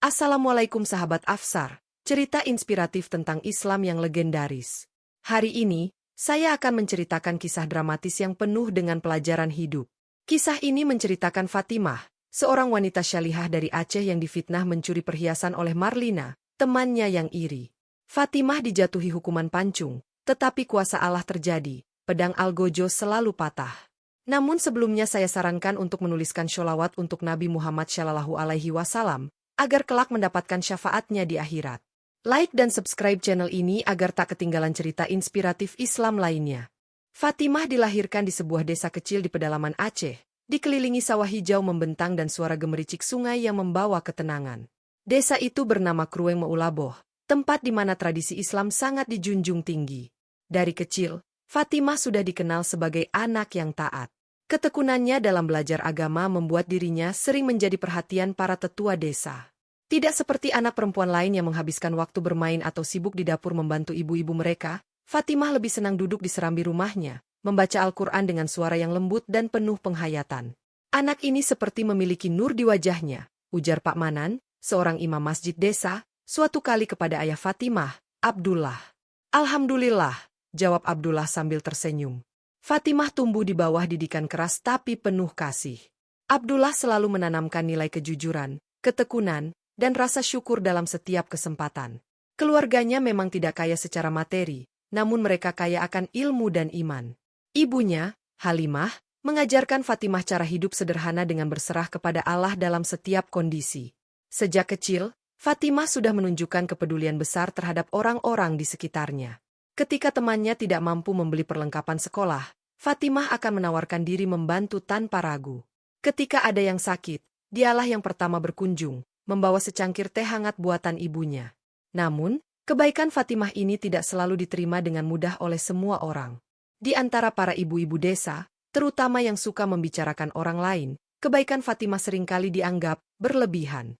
Assalamualaikum sahabat Afsar, cerita inspiratif tentang Islam yang legendaris. Hari ini, saya akan menceritakan kisah dramatis yang penuh dengan pelajaran hidup. Kisah ini menceritakan Fatimah, seorang wanita syalihah dari Aceh yang difitnah mencuri perhiasan oleh Marlina, temannya yang iri. Fatimah dijatuhi hukuman pancung, tetapi kuasa Allah terjadi, pedang Algojo selalu patah. Namun sebelumnya saya sarankan untuk menuliskan sholawat untuk Nabi Muhammad SAW, agar kelak mendapatkan syafaatnya di akhirat. Like dan subscribe channel ini agar tak ketinggalan cerita inspiratif Islam lainnya. Fatimah dilahirkan di sebuah desa kecil di pedalaman Aceh, dikelilingi sawah hijau membentang dan suara gemericik sungai yang membawa ketenangan. Desa itu bernama Krueng Meulaboh, tempat di mana tradisi Islam sangat dijunjung tinggi. Dari kecil, Fatimah sudah dikenal sebagai anak yang taat. Ketekunannya dalam belajar agama membuat dirinya sering menjadi perhatian para tetua desa. Tidak seperti anak perempuan lain yang menghabiskan waktu bermain atau sibuk di dapur membantu ibu-ibu mereka, Fatimah lebih senang duduk di serambi rumahnya, membaca Al-Quran dengan suara yang lembut dan penuh penghayatan. Anak ini seperti memiliki nur di wajahnya, ujar Pak Manan, seorang imam masjid desa, suatu kali kepada ayah Fatimah, Abdullah. Alhamdulillah, jawab Abdullah sambil tersenyum. Fatimah tumbuh di bawah didikan keras tapi penuh kasih. Abdullah selalu menanamkan nilai kejujuran, ketekunan, dan rasa syukur dalam setiap kesempatan. Keluarganya memang tidak kaya secara materi, namun mereka kaya akan ilmu dan iman. Ibunya, Halimah, mengajarkan Fatimah cara hidup sederhana dengan berserah kepada Allah dalam setiap kondisi. Sejak kecil, Fatimah sudah menunjukkan kepedulian besar terhadap orang-orang di sekitarnya. Ketika temannya tidak mampu membeli perlengkapan sekolah, Fatimah akan menawarkan diri membantu tanpa ragu. Ketika ada yang sakit, dialah yang pertama berkunjung, membawa secangkir teh hangat buatan ibunya. Namun, kebaikan Fatimah ini tidak selalu diterima dengan mudah oleh semua orang. Di antara para ibu-ibu desa, terutama yang suka membicarakan orang lain, kebaikan Fatimah seringkali dianggap berlebihan.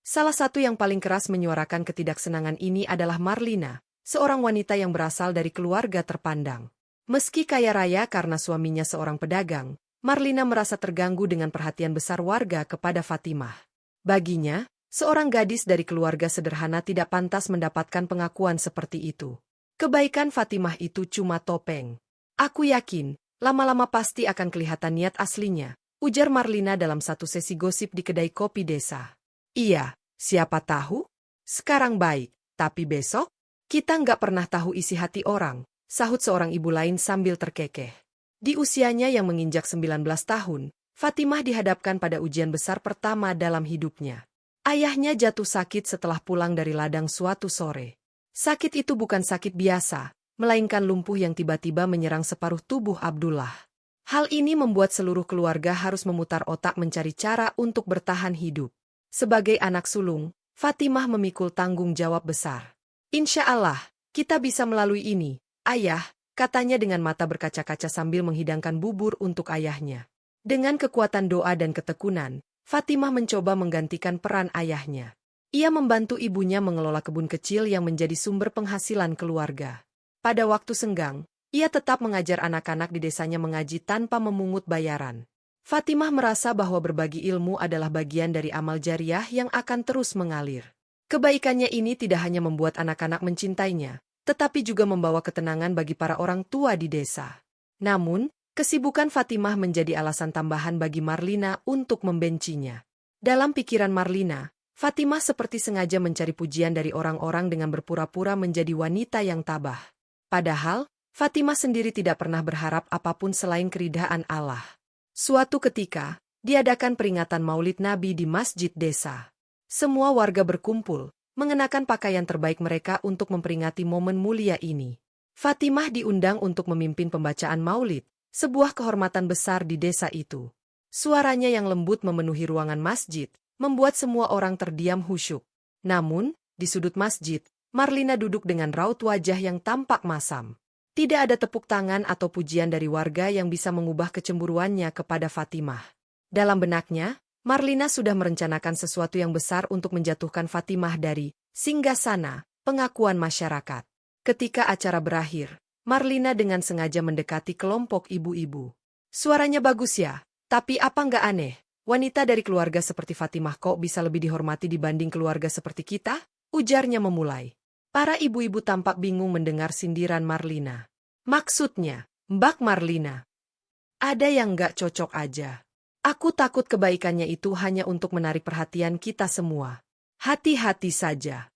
Salah satu yang paling keras menyuarakan ketidaksenangan ini adalah Marlina, seorang wanita yang berasal dari keluarga terpandang. Meski kaya raya karena suaminya seorang pedagang, Marlina merasa terganggu dengan perhatian besar warga kepada Fatimah. Baginya, seorang gadis dari keluarga sederhana tidak pantas mendapatkan pengakuan seperti itu. Kebaikan Fatimah itu cuma topeng. Aku yakin, lama-lama pasti akan kelihatan niat aslinya, ujar Marlina dalam satu sesi gosip di kedai kopi desa. Iya, siapa tahu? Sekarang baik, tapi besok? Kita nggak pernah tahu isi hati orang, sahut seorang ibu lain sambil terkekeh. Di usianya yang menginjak 19 tahun, Fatimah dihadapkan pada ujian besar pertama dalam hidupnya. Ayahnya jatuh sakit setelah pulang dari ladang suatu sore. Sakit itu bukan sakit biasa, melainkan lumpuh yang tiba-tiba menyerang separuh tubuh Abdullah. Hal ini membuat seluruh keluarga harus memutar otak mencari cara untuk bertahan hidup. Sebagai anak sulung, Fatimah memikul tanggung jawab besar. Insya Allah, kita bisa melalui ini, ayah, katanya dengan mata berkaca-kaca sambil menghidangkan bubur untuk ayahnya. Dengan kekuatan doa dan ketekunan, Fatimah mencoba menggantikan peran ayahnya. Ia membantu ibunya mengelola kebun kecil yang menjadi sumber penghasilan keluarga. Pada waktu senggang, ia tetap mengajar anak-anak di desanya mengaji tanpa memungut bayaran. Fatimah merasa bahwa berbagi ilmu adalah bagian dari amal jariah yang akan terus mengalir. Kebaikannya ini tidak hanya membuat anak-anak mencintainya, tetapi juga membawa ketenangan bagi para orang tua di desa. Namun, kesibukan Fatimah menjadi alasan tambahan bagi Marlina untuk membencinya. Dalam pikiran Marlina, Fatimah seperti sengaja mencari pujian dari orang-orang dengan berpura-pura menjadi wanita yang tabah. Padahal, Fatimah sendiri tidak pernah berharap apapun selain keridhaan Allah. Suatu ketika, diadakan peringatan Maulid Nabi di masjid desa. Semua warga berkumpul, mengenakan pakaian terbaik mereka untuk memperingati momen mulia ini. Fatimah diundang untuk memimpin pembacaan maulid, sebuah kehormatan besar di desa itu. Suaranya yang lembut memenuhi ruangan masjid, membuat semua orang terdiam khusyuk. Namun, di sudut masjid, Marlina duduk dengan raut wajah yang tampak masam. Tidak ada tepuk tangan atau pujian dari warga yang bisa mengubah kecemburuannya kepada Fatimah. Dalam benaknya, Marlina sudah merencanakan sesuatu yang besar untuk menjatuhkan Fatimah dari singgasana pengakuan masyarakat. Ketika acara berakhir, Marlina dengan sengaja mendekati kelompok ibu-ibu. Suaranya bagus ya, tapi apa nggak aneh? Wanita dari keluarga seperti Fatimah kok bisa lebih dihormati dibanding keluarga seperti kita? Ujarnya memulai. Para ibu-ibu tampak bingung mendengar sindiran Marlina. Maksudnya, Mbak Marlina, ada yang nggak cocok aja. Aku takut kebaikannya itu hanya untuk menarik perhatian kita semua. Hati-hati saja.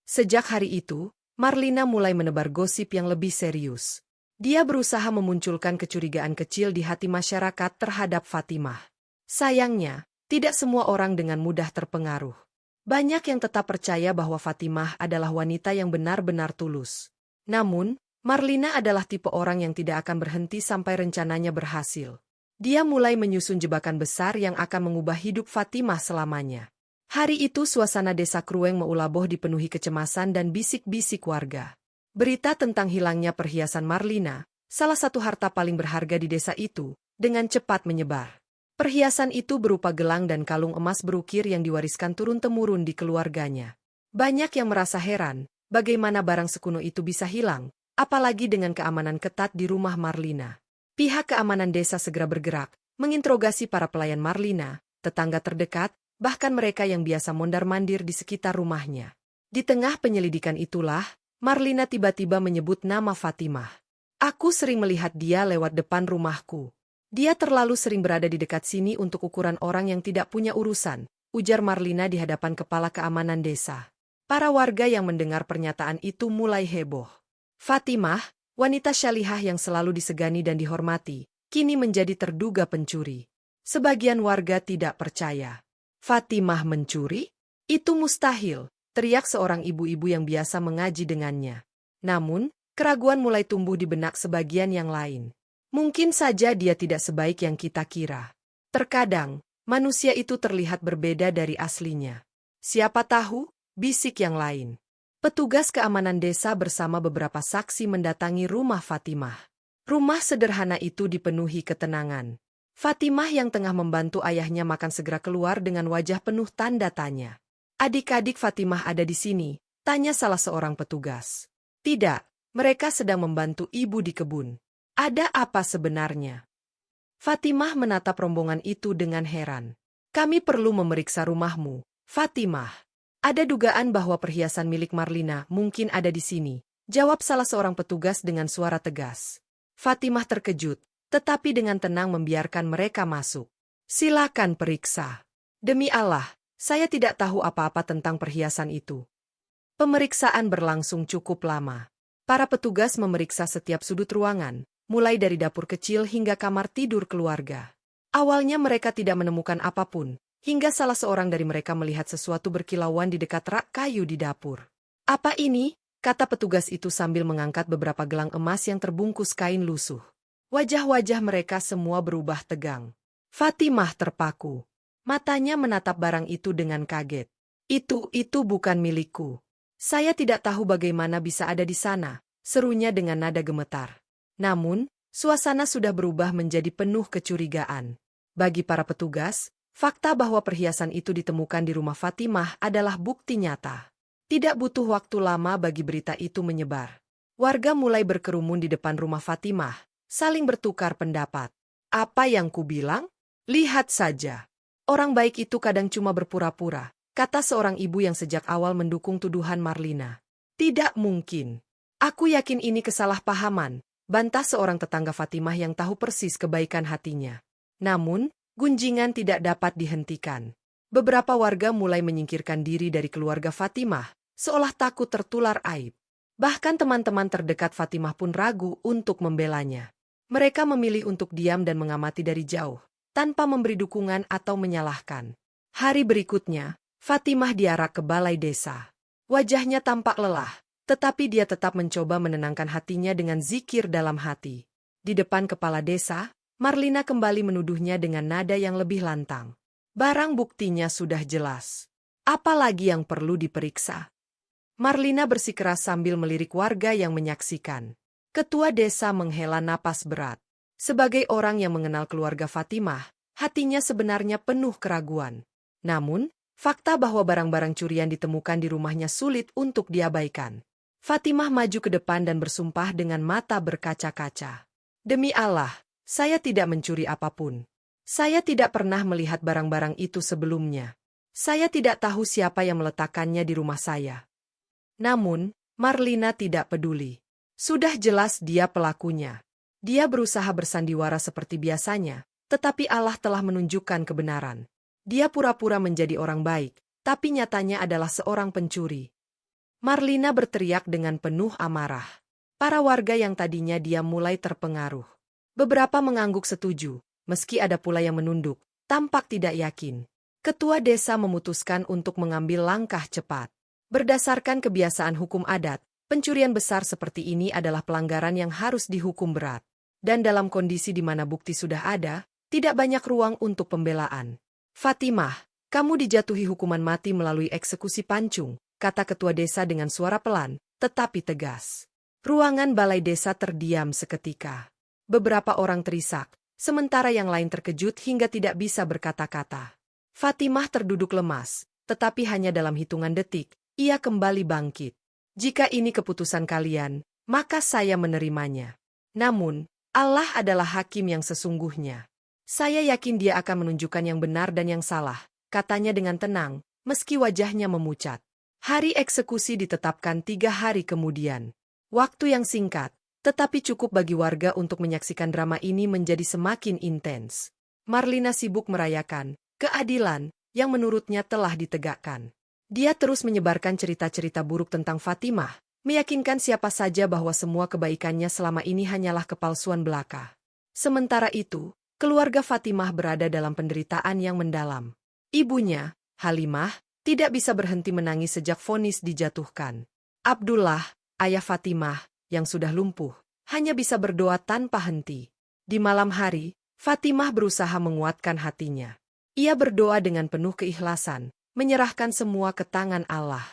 Sejak hari itu, Marlina mulai menebar gosip yang lebih serius. Dia berusaha memunculkan kecurigaan kecil di hati masyarakat terhadap Fatimah. Sayangnya, tidak semua orang dengan mudah terpengaruh. Banyak yang tetap percaya bahwa Fatimah adalah wanita yang benar-benar tulus. Namun, Marlina adalah tipe orang yang tidak akan berhenti sampai rencananya berhasil. Dia mulai menyusun jebakan besar yang akan mengubah hidup Fatimah selamanya. Hari itu suasana desa Krueng Meulaboh dipenuhi kecemasan dan bisik-bisik warga. Berita tentang hilangnya perhiasan Marlina, salah satu harta paling berharga di desa itu, dengan cepat menyebar. Perhiasan itu berupa gelang dan kalung emas berukir yang diwariskan turun-temurun di keluarganya. Banyak yang merasa heran, bagaimana barang sekuno itu bisa hilang, apalagi dengan keamanan ketat di rumah Marlina. Pihak keamanan desa segera bergerak, menginterogasi para pelayan Marlina, tetangga terdekat, bahkan mereka yang biasa mondar-mandir di sekitar rumahnya. Di tengah penyelidikan itulah, Marlina tiba-tiba menyebut nama Fatimah. Aku sering melihat dia lewat depan rumahku. Dia terlalu sering berada di dekat sini untuk ukuran orang yang tidak punya urusan, ujar Marlina di hadapan kepala keamanan desa. Para warga yang mendengar pernyataan itu mulai heboh. Fatimah, wanita syalihah yang selalu disegani dan dihormati, kini menjadi terduga pencuri. Sebagian warga tidak percaya. Fatimah mencuri? Itu mustahil, teriak seorang ibu-ibu yang biasa mengaji dengannya. Namun, keraguan mulai tumbuh di benak sebagian yang lain. Mungkin saja dia tidak sebaik yang kita kira. Terkadang, manusia itu terlihat berbeda dari aslinya. Siapa tahu, bisik yang lain. Petugas keamanan desa bersama beberapa saksi mendatangi rumah Fatimah. Rumah sederhana itu dipenuhi ketenangan. Fatimah yang tengah membantu ayahnya makan segera keluar dengan wajah penuh tanda tanya. Adik-adik Fatimah ada di sini, tanya salah seorang petugas. Tidak, mereka sedang membantu ibu di kebun. Ada apa sebenarnya? Fatimah menatap rombongan itu dengan heran. Kami perlu memeriksa rumahmu, Fatimah. Ada dugaan bahwa perhiasan milik Marlina mungkin ada di sini, jawab salah seorang petugas dengan suara tegas. Fatimah terkejut, tetapi dengan tenang membiarkan mereka masuk. Silakan periksa. Demi Allah, saya tidak tahu apa-apa tentang perhiasan itu. Pemeriksaan berlangsung cukup lama. Para petugas memeriksa setiap sudut ruangan, mulai dari dapur kecil hingga kamar tidur keluarga. Awalnya mereka tidak menemukan apapun, hingga salah seorang dari mereka melihat sesuatu berkilauan di dekat rak kayu di dapur. Apa ini? Kata petugas itu sambil mengangkat beberapa gelang emas yang terbungkus kain lusuh. Wajah-wajah mereka semua berubah tegang. Fatimah terpaku. Matanya menatap barang itu dengan kaget. Itu bukan milikku. Saya tidak tahu bagaimana bisa ada di sana, serunya dengan nada gemetar. Namun, suasana sudah berubah menjadi penuh kecurigaan. Bagi para petugas, fakta bahwa perhiasan itu ditemukan di rumah Fatimah adalah bukti nyata. Tidak butuh waktu lama bagi berita itu menyebar. Warga mulai berkerumun di depan rumah Fatimah, saling bertukar pendapat. Apa yang kubilang? Lihat saja. Orang baik itu kadang cuma berpura-pura, kata seorang ibu yang sejak awal mendukung tuduhan Marlina. Tidak mungkin. Aku yakin ini kesalahpahaman, bantah seorang tetangga Fatimah yang tahu persis kebaikan hatinya. Namun, gunjingan tidak dapat dihentikan. Beberapa warga mulai menyingkirkan diri dari keluarga Fatimah, seolah takut tertular aib. Bahkan teman-teman terdekat Fatimah pun ragu untuk membelanya. Mereka memilih untuk diam dan mengamati dari jauh, tanpa memberi dukungan atau menyalahkan. Hari berikutnya, Fatimah diarak ke balai desa. Wajahnya tampak lelah, tetapi dia tetap mencoba menenangkan hatinya dengan zikir dalam hati. Di depan kepala desa, Marlina kembali menuduhnya dengan nada yang lebih lantang. Barang buktinya sudah jelas. Apalagi yang perlu diperiksa? Marlina bersikeras sambil melirik warga yang menyaksikan. Ketua desa menghela napas berat. Sebagai orang yang mengenal keluarga Fatimah, hatinya sebenarnya penuh keraguan. Namun, fakta bahwa barang-barang curian ditemukan di rumahnya sulit untuk diabaikan. Fatimah maju ke depan dan bersumpah dengan mata berkaca-kaca. Demi Allah, saya tidak mencuri apapun. Saya tidak pernah melihat barang-barang itu sebelumnya. Saya tidak tahu siapa yang meletakkannya di rumah saya. Namun, Marlina tidak peduli. Sudah jelas dia pelakunya. Dia berusaha bersandiwara seperti biasanya, tetapi Allah telah menunjukkan kebenaran. Dia pura-pura menjadi orang baik, tapi nyatanya adalah seorang pencuri. Marlina berteriak dengan penuh amarah. Para warga yang tadinya diam mulai terpengaruh. Beberapa mengangguk setuju, meski ada pula yang menunduk, tampak tidak yakin. Ketua desa memutuskan untuk mengambil langkah cepat. Berdasarkan kebiasaan hukum adat, pencurian besar seperti ini adalah pelanggaran yang harus dihukum berat. Dan dalam kondisi di mana bukti sudah ada, tidak banyak ruang untuk pembelaan. Fatimah, kamu dijatuhi hukuman mati melalui eksekusi pancung, kata ketua desa dengan suara pelan, tetapi tegas. Ruangan balai desa terdiam seketika. Beberapa orang terisak, sementara yang lain terkejut hingga tidak bisa berkata-kata. Fatimah terduduk lemas, tetapi hanya dalam hitungan detik, ia kembali bangkit. Jika ini keputusan kalian, maka saya menerimanya. Namun, Allah adalah hakim yang sesungguhnya. Saya yakin dia akan menunjukkan yang benar dan yang salah, katanya dengan tenang, meski wajahnya memucat. Hari eksekusi ditetapkan 3 hari kemudian. Waktu yang singkat, tetapi cukup bagi warga untuk menyaksikan drama ini menjadi semakin intens. Marlina sibuk merayakan keadilan yang menurutnya telah ditegakkan. Dia terus menyebarkan cerita-cerita buruk tentang Fatimah, meyakinkan siapa saja bahwa semua kebaikannya selama ini hanyalah kepalsuan belaka. Sementara itu, keluarga Fatimah berada dalam penderitaan yang mendalam. Ibunya, Halimah, tidak bisa berhenti menangis sejak vonis dijatuhkan. Abdullah, ayah Fatimah, yang sudah lumpuh, hanya bisa berdoa tanpa henti. Di malam hari, Fatimah berusaha menguatkan hatinya. Ia berdoa dengan penuh keikhlasan, menyerahkan semua ke tangan Allah.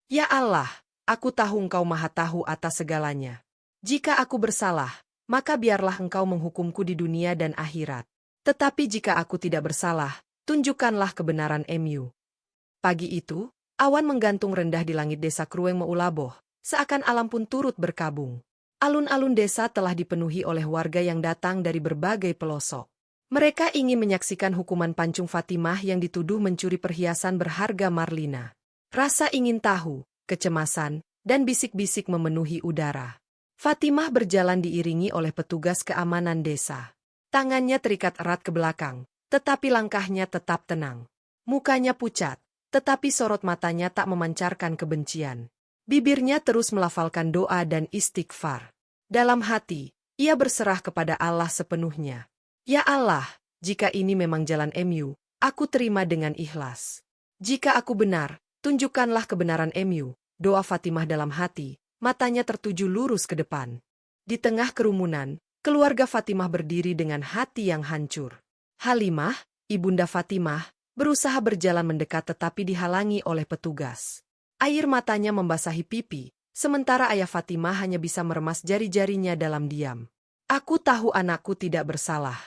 Ya Allah, aku tahu Engkau Maha Tahu atas segalanya. Jika aku bersalah, maka biarlah Engkau menghukumku di dunia dan akhirat. Tetapi jika aku tidak bersalah, tunjukkanlah kebenaran MU. Pagi itu, awan menggantung rendah di langit desa Krueng Meulaboh, seakan alam pun turut berkabung. Alun-alun desa telah dipenuhi oleh warga yang datang dari berbagai pelosok. Mereka ingin menyaksikan hukuman pancung Fatimah yang dituduh mencuri perhiasan berharga Marlina. Rasa ingin tahu, kecemasan, dan bisik-bisik memenuhi udara. Fatimah berjalan diiringi oleh petugas keamanan desa. Tangannya terikat erat ke belakang, tetapi langkahnya tetap tenang. Mukanya pucat, tetapi sorot matanya tak memancarkan kebencian. Bibirnya terus melafalkan doa dan istighfar. Dalam hati, ia berserah kepada Allah sepenuhnya. Ya Allah, jika ini memang jalan MU, aku terima dengan ikhlas. Jika aku benar, tunjukkanlah kebenaran MU, doa Fatimah dalam hati, matanya tertuju lurus ke depan. Di tengah kerumunan, keluarga Fatimah berdiri dengan hati yang hancur. Halimah, ibunda Fatimah, berusaha berjalan mendekat tetapi dihalangi oleh petugas. Air matanya membasahi pipi, sementara ayah Fatimah hanya bisa meremas jari-jarinya dalam diam. Aku tahu anakku tidak bersalah.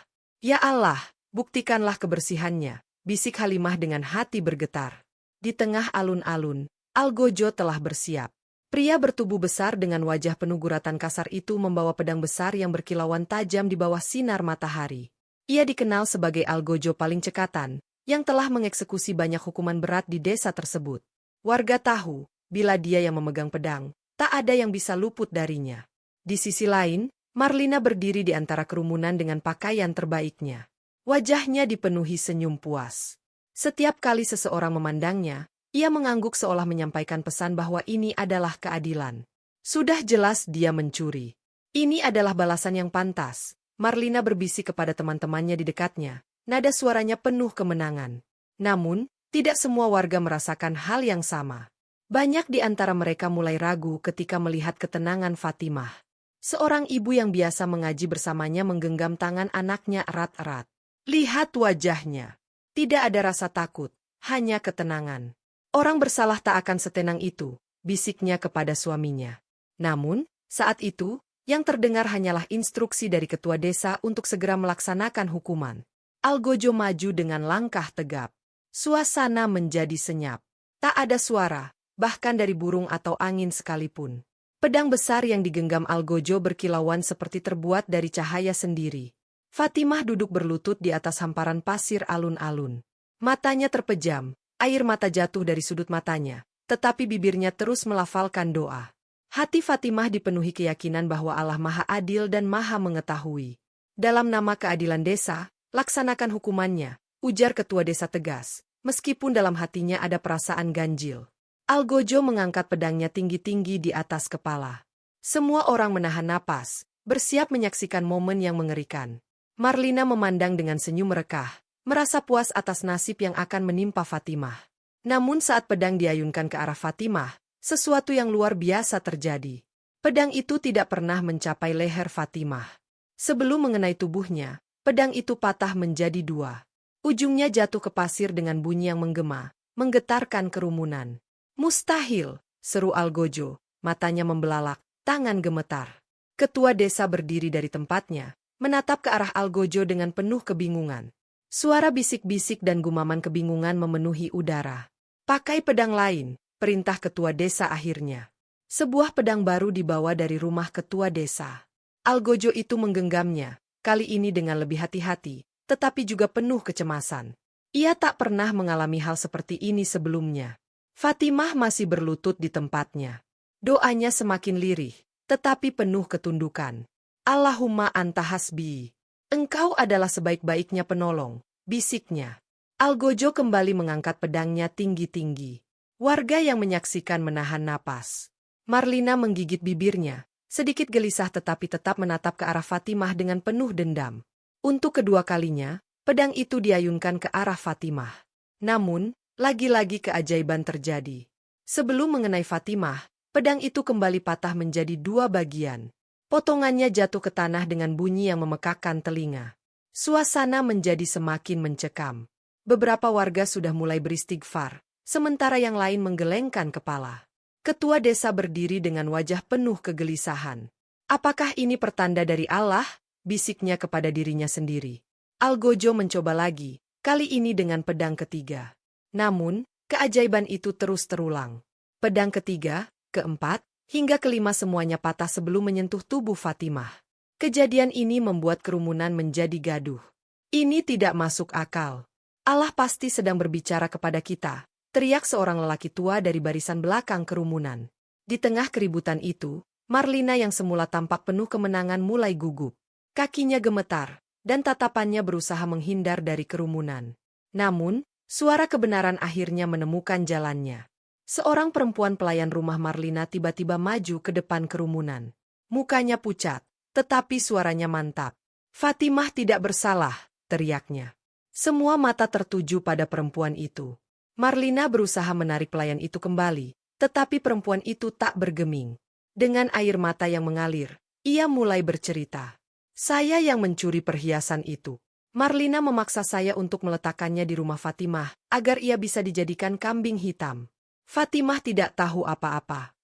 Ya Allah, buktikanlah kebersihannya, bisik Halimah dengan hati bergetar. Di tengah alun-alun, Algojo telah bersiap. Pria bertubuh besar dengan wajah penuh guratan kasar itu membawa pedang besar yang berkilauan tajam di bawah sinar matahari. Ia dikenal sebagai Algojo paling cekatan, yang telah mengeksekusi banyak hukuman berat di desa tersebut. Warga tahu, bila dia yang memegang pedang, tak ada yang bisa luput darinya. Di sisi lain, Marlina berdiri di antara kerumunan dengan pakaian terbaiknya. Wajahnya dipenuhi senyum puas. Setiap kali seseorang memandangnya, ia mengangguk seolah menyampaikan pesan bahwa ini adalah keadilan. Sudah jelas dia mencuri. Ini adalah balasan yang pantas, Marlina berbisik kepada teman-temannya di dekatnya, nada suaranya penuh kemenangan. Namun, tidak semua warga merasakan hal yang sama. Banyak di antara mereka mulai ragu ketika melihat ketenangan Fatimah. Seorang ibu yang biasa mengaji bersamanya menggenggam tangan anaknya erat-erat. Lihat wajahnya. Tidak ada rasa takut, hanya ketenangan. Orang bersalah tak akan setenang itu, bisiknya kepada suaminya. Namun, saat itu, yang terdengar hanyalah instruksi dari ketua desa untuk segera melaksanakan hukuman. Algojo maju dengan langkah tegap. Suasana menjadi senyap. Tak ada suara, bahkan dari burung atau angin sekalipun. Pedang besar yang digenggam Algojo berkilauan seperti terbuat dari cahaya sendiri. Fatimah duduk berlutut di atas hamparan pasir alun-alun. Matanya terpejam, air mata jatuh dari sudut matanya, tetapi bibirnya terus melafalkan doa. Hati Fatimah dipenuhi keyakinan bahwa Allah Maha Adil dan Maha Mengetahui. Dalam nama keadilan desa, laksanakan hukumannya, ujar ketua desa tegas, meskipun dalam hatinya ada perasaan ganjil. Algojo mengangkat pedangnya tinggi-tinggi di atas kepala. Semua orang menahan napas, bersiap menyaksikan momen yang mengerikan. Marlina memandang dengan senyum merekah, merasa puas atas nasib yang akan menimpa Fatimah. Namun saat pedang diayunkan ke arah Fatimah, sesuatu yang luar biasa terjadi. Pedang itu tidak pernah mencapai leher Fatimah. Sebelum mengenai tubuhnya, pedang itu patah menjadi dua. Ujungnya jatuh ke pasir dengan bunyi yang menggema, menggetarkan kerumunan. Mustahil, seru Algojo, matanya membelalak, tangan gemetar. Ketua desa berdiri dari tempatnya, menatap ke arah Algojo dengan penuh kebingungan. Suara bisik-bisik dan gumaman kebingungan memenuhi udara. Pakai pedang lain, perintah ketua desa akhirnya. Sebuah pedang baru dibawa dari rumah ketua desa. Algojo itu menggenggamnya, kali ini dengan lebih hati-hati, tetapi juga penuh kecemasan. Ia tak pernah mengalami hal seperti ini sebelumnya. Fatimah masih berlutut di tempatnya. Doanya semakin lirih, tetapi penuh ketundukan. Allahumma anta hasbi. Engkau adalah sebaik-baiknya penolong, bisiknya. Algojo kembali mengangkat pedangnya tinggi-tinggi. Warga yang menyaksikan menahan napas. Marlina menggigit bibirnya, sedikit gelisah tetapi tetap menatap ke arah Fatimah dengan penuh dendam. Untuk kedua kalinya, pedang itu diayunkan ke arah Fatimah. Namun, lagi-lagi keajaiban terjadi. Sebelum mengenai Fatimah, pedang itu kembali patah menjadi dua bagian. Potongannya jatuh ke tanah dengan bunyi yang memekakkan telinga. Suasana menjadi semakin mencekam. Beberapa warga sudah mulai beristighfar, sementara yang lain menggelengkan kepala. Ketua desa berdiri dengan wajah penuh kegelisahan. Apakah ini pertanda dari Allah? Bisiknya kepada dirinya sendiri. Algojo mencoba lagi, kali ini dengan pedang ketiga. Namun, keajaiban itu terus terulang. Pedang ketiga, keempat, hingga kelima semuanya patah sebelum menyentuh tubuh Fatimah. Kejadian ini membuat kerumunan menjadi gaduh. Ini tidak masuk akal. Allah pasti sedang berbicara kepada kita, teriak seorang lelaki tua dari barisan belakang kerumunan. Di tengah keributan itu, Marlina yang semula tampak penuh kemenangan mulai gugup. Kakinya gemetar, dan tatapannya berusaha menghindar dari kerumunan. Namun, suara kebenaran akhirnya menemukan jalannya. Seorang perempuan pelayan rumah Marlina tiba-tiba maju ke depan kerumunan. Mukanya pucat, tetapi suaranya mantap. Fatimah tidak bersalah, teriaknya. Semua mata tertuju pada perempuan itu. Marlina berusaha menarik pelayan itu kembali, tetapi perempuan itu tak bergeming. Dengan air mata yang mengalir, ia mulai bercerita. Saya yang mencuri perhiasan itu. Marlina memaksa saya untuk meletakkannya di rumah Fatimah, agar ia bisa dijadikan kambing hitam. Fatimah tidak tahu apa-apa.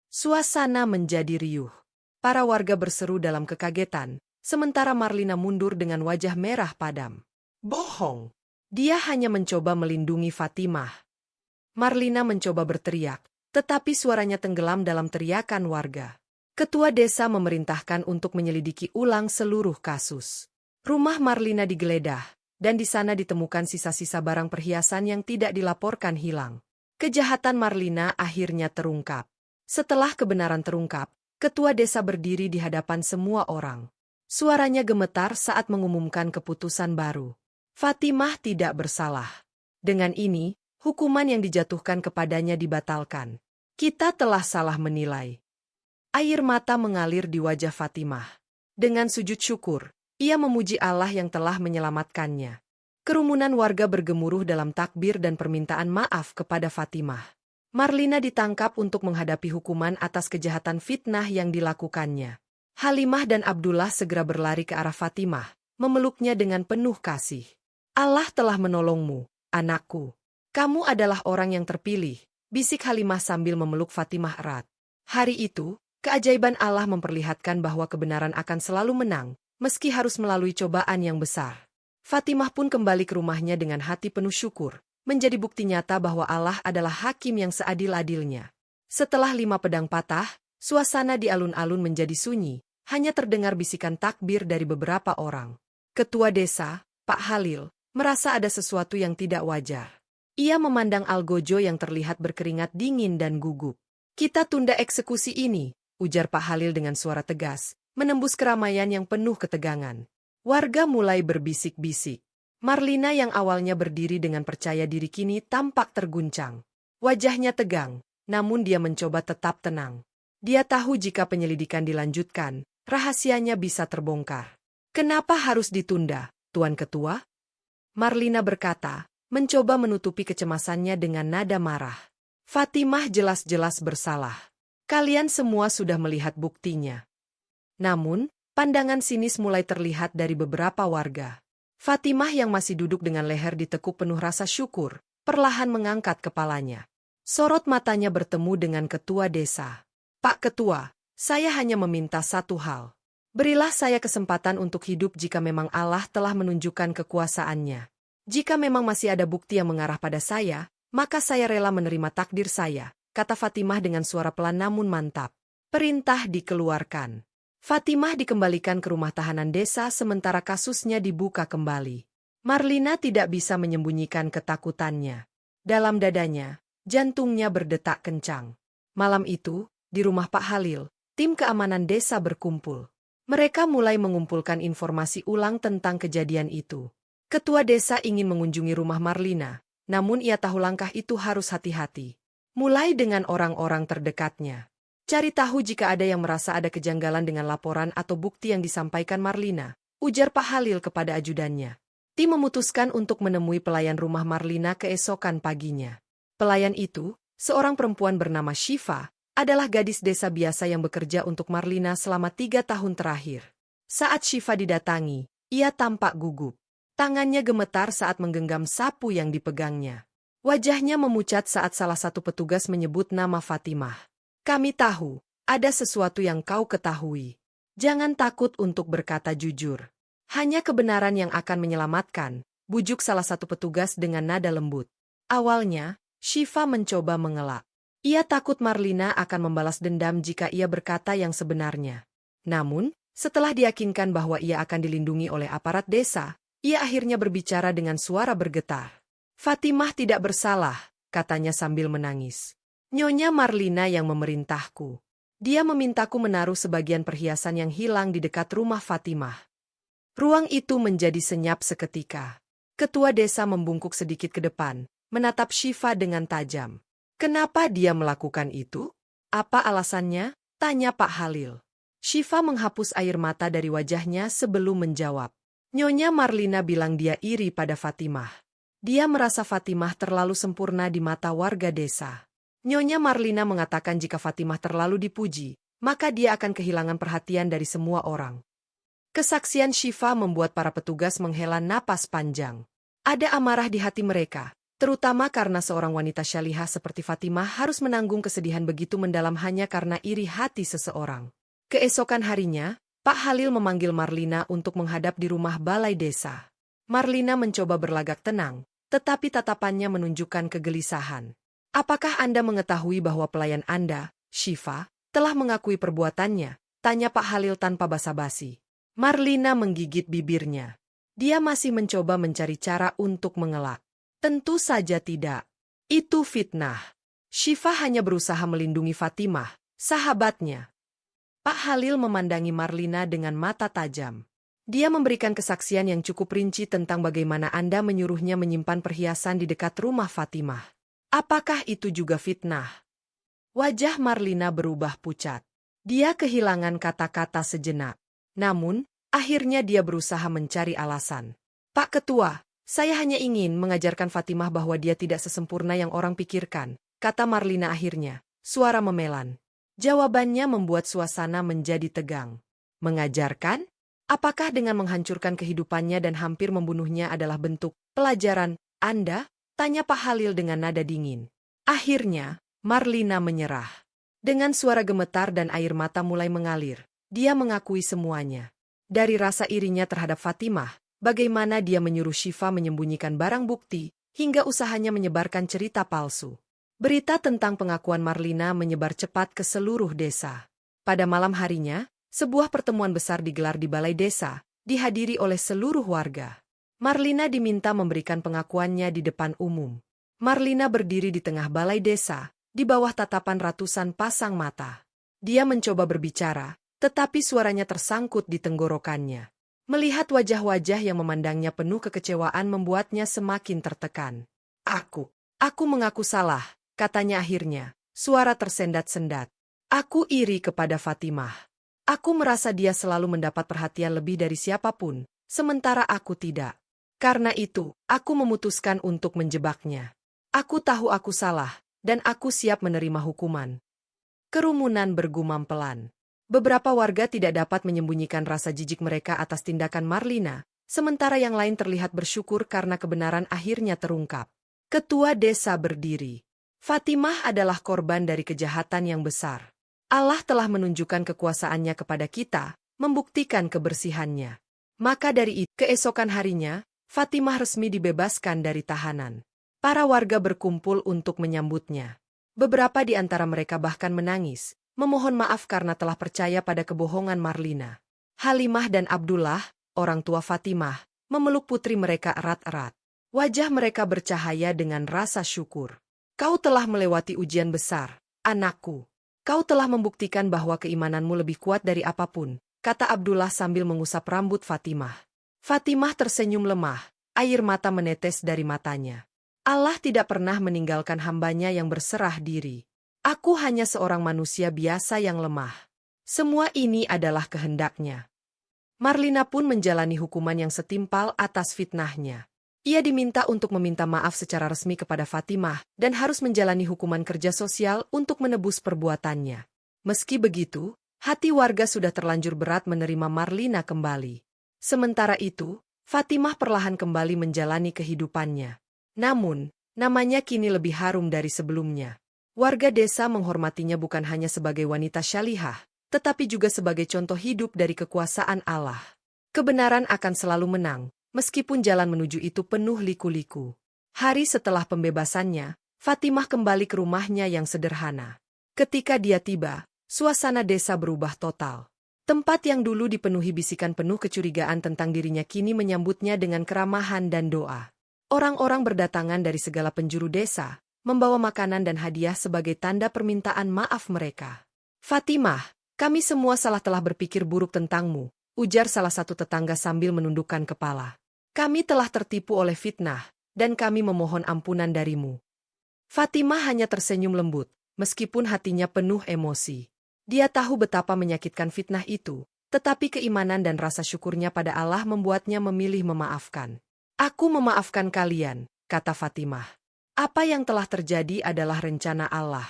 Suasana menjadi riuh. Para warga berseru dalam kekagetan, sementara Marlina mundur dengan wajah merah padam. Bohong! Dia hanya mencoba melindungi Fatimah. Marlina mencoba berteriak, tetapi suaranya tenggelam dalam teriakan warga. Ketua desa memerintahkan untuk menyelidiki ulang seluruh kasus. Rumah Marlina digeledah, dan di sana ditemukan sisa-sisa barang perhiasan yang tidak dilaporkan hilang. Kejahatan Marlina akhirnya terungkap. Setelah kebenaran terungkap, ketua desa berdiri di hadapan semua orang. Suaranya gemetar saat mengumumkan keputusan baru. Fatimah tidak bersalah. Dengan ini, hukuman yang dijatuhkan kepadanya dibatalkan. Kita telah salah menilai. Air mata mengalir di wajah Fatimah. Dengan sujud syukur, ia memuji Allah yang telah menyelamatkannya. Kerumunan warga bergemuruh dalam takbir dan permintaan maaf kepada Fatimah. Marlina ditangkap untuk menghadapi hukuman atas kejahatan fitnah yang dilakukannya. Halimah dan Abdullah segera berlari ke arah Fatimah, memeluknya dengan penuh kasih. Allah telah menolongmu, anakku. Kamu adalah orang yang terpilih, bisik Halimah sambil memeluk Fatimah erat. Hari itu, keajaiban Allah memperlihatkan bahwa kebenaran akan selalu menang, meski harus melalui cobaan yang besar. Fatimah pun kembali ke rumahnya dengan hati penuh syukur, menjadi bukti nyata bahwa Allah adalah hakim yang seadil-adilnya. Setelah 5 pedang patah, suasana di alun-alun menjadi sunyi, hanya terdengar bisikan takbir dari beberapa orang. Ketua desa, Pak Halil, merasa ada sesuatu yang tidak wajar. Ia memandang Algojo yang terlihat berkeringat dingin dan gugup. "Kita tunda eksekusi ini," ujar Pak Halil dengan suara tegas, menembus keramaian yang penuh ketegangan. Warga mulai berbisik-bisik. Marlina yang awalnya berdiri dengan percaya diri kini tampak terguncang. Wajahnya tegang, namun dia mencoba tetap tenang. Dia tahu jika penyelidikan dilanjutkan, rahasianya bisa terbongkar. "Kenapa harus ditunda, Tuan Ketua?" Marlina berkata, mencoba menutupi kecemasannya dengan nada marah. "Fatimah jelas-jelas bersalah. Kalian semua sudah melihat buktinya." Namun, pandangan sinis mulai terlihat dari beberapa warga. Fatimah yang masih duduk dengan leher ditekuk penuh rasa syukur, perlahan mengangkat kepalanya. Sorot matanya bertemu dengan ketua desa. "Pak Ketua, saya hanya meminta satu hal. Berilah saya kesempatan untuk hidup jika memang Allah telah menunjukkan kekuasaannya. Jika memang masih ada bukti yang mengarah pada saya, maka saya rela menerima takdir saya," kata Fatimah dengan suara pelan namun mantap. Perintah dikeluarkan. Fatimah dikembalikan ke rumah tahanan desa sementara kasusnya dibuka kembali. Marlina tidak bisa menyembunyikan ketakutannya. Dalam dadanya, jantungnya berdetak kencang. Malam itu, di rumah Pak Halil, tim keamanan desa berkumpul. Mereka mulai mengumpulkan informasi ulang tentang kejadian itu. Ketua desa ingin mengunjungi rumah Marlina, namun ia tahu langkah itu harus hati-hati. Mulai dengan orang-orang terdekatnya. "Cari tahu jika ada yang merasa ada kejanggalan dengan laporan atau bukti yang disampaikan Marlina," ujar Pak Halil kepada ajudannya. Tim memutuskan untuk menemui pelayan rumah Marlina keesokan paginya. Pelayan itu, seorang perempuan bernama Shiva, adalah gadis desa biasa yang bekerja untuk Marlina selama 3 tahun terakhir. Saat Shiva didatangi, ia tampak gugup. Tangannya gemetar saat menggenggam sapu yang dipegangnya. Wajahnya memucat saat salah satu petugas menyebut nama Fatimah. "Kami tahu, ada sesuatu yang kau ketahui. Jangan takut untuk berkata jujur. Hanya kebenaran yang akan menyelamatkan," bujuk salah satu petugas dengan nada lembut. Awalnya, Shiva mencoba mengelak. Ia takut Marlina akan membalas dendam jika ia berkata yang sebenarnya. Namun, setelah diyakinkan bahwa ia akan dilindungi oleh aparat desa, ia akhirnya berbicara dengan suara bergetar. "Fatimah tidak bersalah," katanya sambil menangis. "Nyonya Marlina yang memerintahku. Dia memintaku menaruh sebagian perhiasan yang hilang di dekat rumah Fatimah." Ruang itu menjadi senyap seketika. Ketua desa membungkuk sedikit ke depan, menatap Shiva dengan tajam. "Kenapa dia melakukan itu? Apa alasannya?" tanya Pak Halil. Shiva menghapus air mata dari wajahnya sebelum menjawab. "Nyonya Marlina bilang dia iri pada Fatimah. Dia merasa Fatimah terlalu sempurna di mata warga desa. Nyonya Marlina mengatakan jika Fatimah terlalu dipuji, maka dia akan kehilangan perhatian dari semua orang." Kesaksian Shiva membuat para petugas menghela napas panjang. Ada amarah di hati mereka, terutama karena seorang wanita syalihah seperti Fatimah harus menanggung kesedihan begitu mendalam hanya karena iri hati seseorang. Keesokan harinya, Pak Halil memanggil Marlina untuk menghadap di rumah balai desa. Marlina mencoba berlagak tenang, tetapi tatapannya menunjukkan kegelisahan. "Apakah Anda mengetahui bahwa pelayan Anda, Shiva, telah mengakui perbuatannya?" tanya Pak Halil tanpa basa-basi. Marlina menggigit bibirnya. Dia masih mencoba mencari cara untuk mengelak. "Tentu saja tidak. Itu fitnah. Shiva hanya berusaha melindungi Fatimah, sahabatnya." Pak Halil memandangi Marlina dengan mata tajam. Dia memberikan kesaksian yang cukup rinci tentang bagaimana Anda menyuruhnya menyimpan perhiasan di dekat rumah Fatimah. "Apakah itu juga fitnah?" Wajah Marlina berubah pucat. Dia kehilangan kata-kata sejenak. Namun, akhirnya dia berusaha mencari alasan. "Pak Ketua, saya hanya ingin mengajarkan Fatimah bahwa dia tidak sesempurna yang orang pikirkan," kata Marlina akhirnya, suara memelan. Jawabannya membuat suasana menjadi tegang. "Mengajarkan? Apakah dengan menghancurkan kehidupannya dan hampir membunuhnya adalah bentuk pelajaran Anda?" tanya Pak Halil dengan nada dingin. Akhirnya, Marlina menyerah. Dengan suara gemetar dan air mata mulai mengalir, dia mengakui semuanya. Dari rasa irinya terhadap Fatimah, bagaimana dia menyuruh Shiva menyembunyikan barang bukti, hingga usahanya menyebarkan cerita palsu. Berita tentang pengakuan Marlina menyebar cepat ke seluruh desa. Pada malam harinya, sebuah pertemuan besar digelar di balai desa, dihadiri oleh seluruh warga. Marlina diminta memberikan pengakuannya di depan umum. Marlina berdiri di tengah balai desa, di bawah tatapan ratusan pasang mata. Dia mencoba berbicara, tetapi suaranya tersangkut di tenggorokannya. Melihat wajah-wajah yang memandangnya penuh kekecewaan membuatnya semakin tertekan. Aku mengaku salah, katanya akhirnya, suara tersendat-sendat. Aku iri kepada Fatimah. Aku merasa dia selalu mendapat perhatian lebih dari siapapun, sementara aku tidak. Karena itu, aku memutuskan untuk menjebaknya. Aku tahu aku salah, dan aku siap menerima hukuman. Kerumunan bergumam pelan. Beberapa warga tidak dapat menyembunyikan rasa jijik mereka atas tindakan Marlina, sementara yang lain terlihat bersyukur karena kebenaran akhirnya terungkap. Ketua desa berdiri. Fatimah adalah korban dari kejahatan yang besar. Allah telah menunjukkan kekuasaannya kepada kita, membuktikan kebersihannya. Maka dari itu, keesokan harinya, Fatimah resmi dibebaskan dari tahanan. Para warga berkumpul untuk menyambutnya. Beberapa di antara mereka bahkan menangis, memohon maaf karena telah percaya pada kebohongan Marlina. Halimah dan Abdullah, orang tua Fatimah, memeluk putri mereka erat-erat. Wajah mereka bercahaya dengan rasa syukur. Kau telah melewati ujian besar, anakku. Kau telah membuktikan bahwa keimananmu lebih kuat dari apapun, kata Abdullah sambil mengusap rambut Fatimah. Fatimah tersenyum lemah, air mata menetes dari matanya. Allah tidak pernah meninggalkan hambanya yang berserah diri. Aku hanya seorang manusia biasa yang lemah. Semua ini adalah kehendaknya. Marlina pun menjalani hukuman yang setimpal atas fitnahnya. Ia diminta untuk meminta maaf secara resmi kepada Fatimah dan harus menjalani hukuman kerja sosial untuk menebus perbuatannya. Meski begitu, hati warga sudah terlanjur berat menerima Marlina kembali. Sementara itu, Fatimah perlahan kembali menjalani kehidupannya. Namun, namanya kini lebih harum dari sebelumnya. Warga desa menghormatinya bukan hanya sebagai wanita syalihah, tetapi juga sebagai contoh hidup dari kekuasaan Allah. Kebenaran akan selalu menang, meskipun jalan menuju itu penuh liku-liku. Hari setelah pembebasannya, Fatimah kembali ke rumahnya yang sederhana. Ketika dia tiba, suasana desa berubah total. Tempat yang dulu dipenuhi bisikan penuh kecurigaan tentang dirinya kini menyambutnya dengan keramahan dan doa. Orang-orang berdatangan dari segala penjuru desa, membawa makanan dan hadiah sebagai tanda permintaan maaf mereka. Fatimah, kami semua telah berpikir buruk tentangmu, ujar salah satu tetangga sambil menundukkan kepala. Kami telah tertipu oleh fitnah, dan kami memohon ampunan darimu. Fatimah hanya tersenyum lembut, meskipun hatinya penuh emosi. Dia tahu betapa menyakitkan fitnah itu, tetapi keimanan dan rasa syukurnya pada Allah membuatnya memilih memaafkan. Aku memaafkan kalian, kata Fatimah. Apa yang telah terjadi adalah rencana Allah.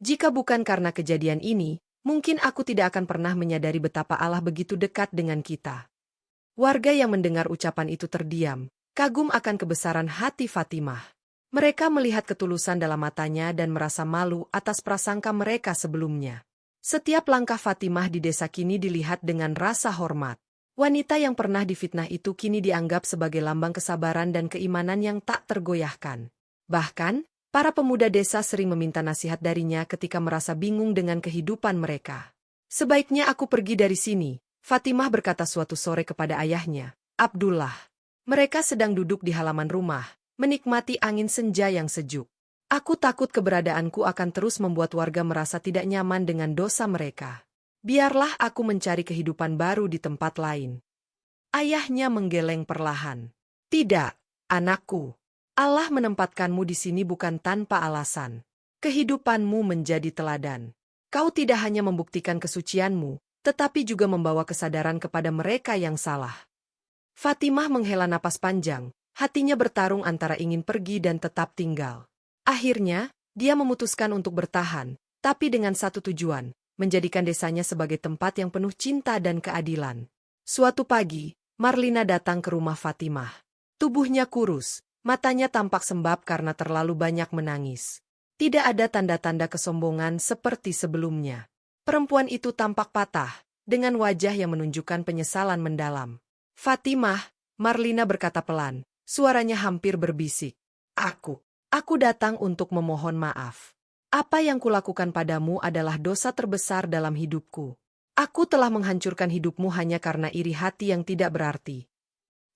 Jika bukan karena kejadian ini, mungkin aku tidak akan pernah menyadari betapa Allah begitu dekat dengan kita. Warga yang mendengar ucapan itu terdiam, kagum akan kebesaran hati Fatimah. Mereka melihat ketulusan dalam matanya dan merasa malu atas prasangka mereka sebelumnya. Setiap langkah Fatimah di desa kini dilihat dengan rasa hormat. Wanita yang pernah difitnah itu kini dianggap sebagai lambang kesabaran dan keimanan yang tak tergoyahkan. Bahkan, para pemuda desa sering meminta nasihat darinya ketika merasa bingung dengan kehidupan mereka. Sebaiknya aku pergi dari sini, Fatimah berkata suatu sore kepada ayahnya, Abdullah. Mereka sedang duduk di halaman rumah, menikmati angin senja yang sejuk. Aku takut keberadaanku akan terus membuat warga merasa tidak nyaman dengan dosa mereka. Biarlah aku mencari kehidupan baru di tempat lain. Ayahnya menggeleng perlahan. Tidak, anakku. Allah menempatkanmu di sini bukan tanpa alasan. Kehidupanmu menjadi teladan. Kau tidak hanya membuktikan kesucianmu, tetapi juga membawa kesadaran kepada mereka yang salah. Fatimah menghela napas panjang, hatinya bertarung antara ingin pergi dan tetap tinggal. Akhirnya, dia memutuskan untuk bertahan, tapi dengan satu tujuan, menjadikan desanya sebagai tempat yang penuh cinta dan keadilan. Suatu pagi, Marlina datang ke rumah Fatimah. Tubuhnya kurus, matanya tampak sembab karena terlalu banyak menangis. Tidak ada tanda-tanda kesombongan seperti sebelumnya. Perempuan itu tampak patah, dengan wajah yang menunjukkan penyesalan mendalam. Fatimah, Marlina berkata pelan, suaranya hampir berbisik. Aku datang untuk memohon maaf. Apa yang kulakukan padamu adalah dosa terbesar dalam hidupku. Aku telah menghancurkan hidupmu hanya karena iri hati yang tidak berarti.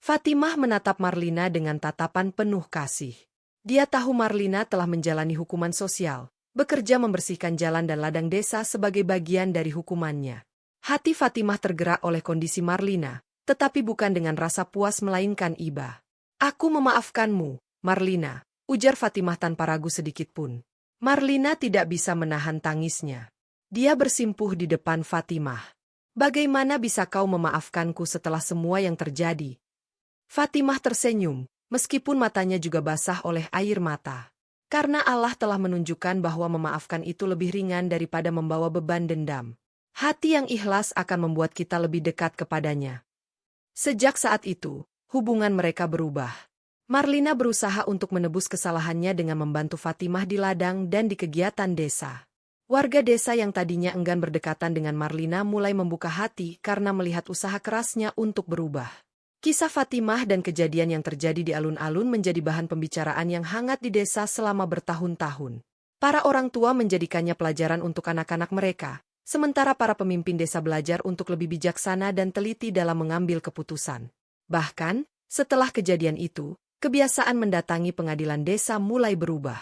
Fatimah menatap Marlina dengan tatapan penuh kasih. Dia tahu Marlina telah menjalani hukuman sosial, bekerja membersihkan jalan dan ladang desa sebagai bagian dari hukumannya. Hati Fatimah tergerak oleh kondisi Marlina, tetapi bukan dengan rasa puas melainkan iba. Aku memaafkanmu, Marlina, ujar Fatimah tanpa ragu sedikitpun. Marlina tidak bisa menahan tangisnya. Dia bersimpuh di depan Fatimah. Bagaimana bisa kau memaafkanku setelah semua yang terjadi? Fatimah tersenyum, meskipun matanya juga basah oleh air mata. Karena Allah telah menunjukkan bahwa memaafkan itu lebih ringan daripada membawa beban dendam. Hati yang ikhlas akan membuat kita lebih dekat kepadanya. Sejak saat itu, hubungan mereka berubah. Marlina berusaha untuk menebus kesalahannya dengan membantu Fatimah di ladang dan di kegiatan desa. Warga desa yang tadinya enggan berdekatan dengan Marlina mulai membuka hati karena melihat usaha kerasnya untuk berubah. Kisah Fatimah dan kejadian yang terjadi di alun-alun menjadi bahan pembicaraan yang hangat di desa selama bertahun-tahun. Para orang tua menjadikannya pelajaran untuk anak-anak mereka, sementara para pemimpin desa belajar untuk lebih bijaksana dan teliti dalam mengambil keputusan. Bahkan, setelah kejadian itu, kebiasaan mendatangi pengadilan desa mulai berubah.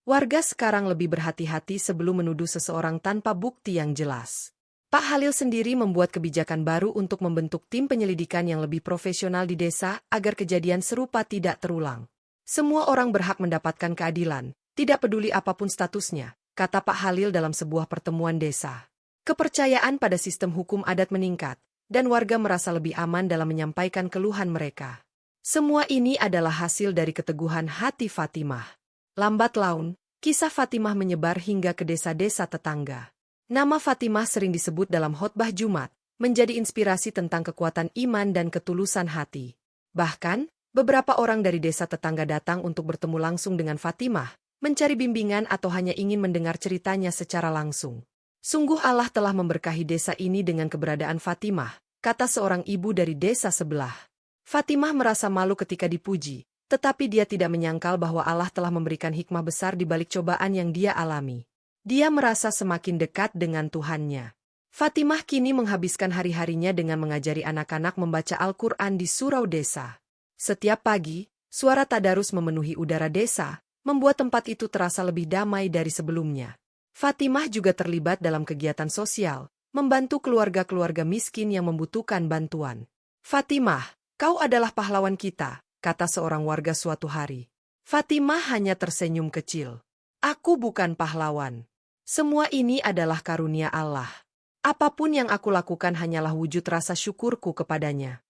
Warga sekarang lebih berhati-hati sebelum menuduh seseorang tanpa bukti yang jelas. Pak Halil sendiri membuat kebijakan baru untuk membentuk tim penyelidikan yang lebih profesional di desa agar kejadian serupa tidak terulang. Semua orang berhak mendapatkan keadilan, tidak peduli apapun statusnya, kata Pak Halil dalam sebuah pertemuan desa. Kepercayaan pada sistem hukum adat meningkat, dan warga merasa lebih aman dalam menyampaikan keluhan mereka. Semua ini adalah hasil dari keteguhan hati Fatimah. Lambat laun, kisah Fatimah menyebar hingga ke desa-desa tetangga. Nama Fatimah sering disebut dalam khotbah Jumat, menjadi inspirasi tentang kekuatan iman dan ketulusan hati. Bahkan, beberapa orang dari desa tetangga datang untuk bertemu langsung dengan Fatimah, mencari bimbingan atau hanya ingin mendengar ceritanya secara langsung. Sungguh Allah telah memberkahi desa ini dengan keberadaan Fatimah, kata seorang ibu dari desa sebelah. Fatimah merasa malu ketika dipuji, tetapi dia tidak menyangkal bahwa Allah telah memberikan hikmah besar di balik cobaan yang dia alami. Dia merasa semakin dekat dengan Tuhannya. Fatimah kini menghabiskan hari-harinya dengan mengajari anak-anak membaca Al-Quran di surau desa. Setiap pagi, suara tadarus memenuhi udara desa, membuat tempat itu terasa lebih damai dari sebelumnya. Fatimah juga terlibat dalam kegiatan sosial, membantu keluarga-keluarga miskin yang membutuhkan bantuan. Fatimah, kau adalah pahlawan kita, kata seorang warga suatu hari. Fatimah hanya tersenyum kecil. Aku bukan pahlawan. Semua ini adalah karunia Allah. Apapun yang aku lakukan hanyalah wujud rasa syukurku kepadanya.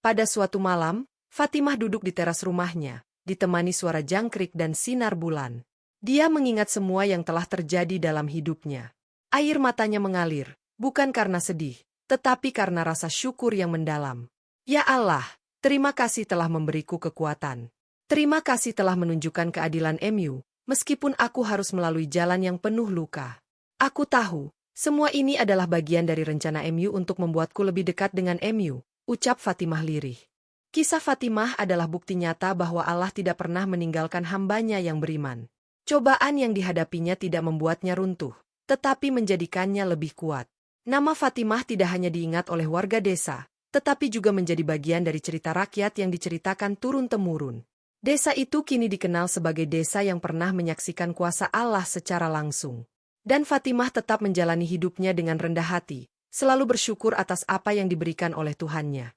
Pada suatu malam, Fatimah duduk di teras rumahnya, ditemani suara jangkrik dan sinar bulan. Dia mengingat semua yang telah terjadi dalam hidupnya. Air matanya mengalir, bukan karena sedih, tetapi karena rasa syukur yang mendalam. Ya Allah, terima kasih telah memberiku kekuatan. Terima kasih telah menunjukkan keadilan MU. Meskipun aku harus melalui jalan yang penuh luka. Aku tahu, semua ini adalah bagian dari rencana MU untuk membuatku lebih dekat dengan MU, ucap Fatimah lirih. Kisah Fatimah adalah bukti nyata bahwa Allah tidak pernah meninggalkan hambanya yang beriman. Cobaan yang dihadapinya tidak membuatnya runtuh, tetapi menjadikannya lebih kuat. Nama Fatimah tidak hanya diingat oleh warga desa, tetapi juga menjadi bagian dari cerita rakyat yang diceritakan turun-temurun. Desa itu kini dikenal sebagai desa yang pernah menyaksikan kuasa Allah secara langsung. Dan Fatimah tetap menjalani hidupnya dengan rendah hati, selalu bersyukur atas apa yang diberikan oleh Tuhannya.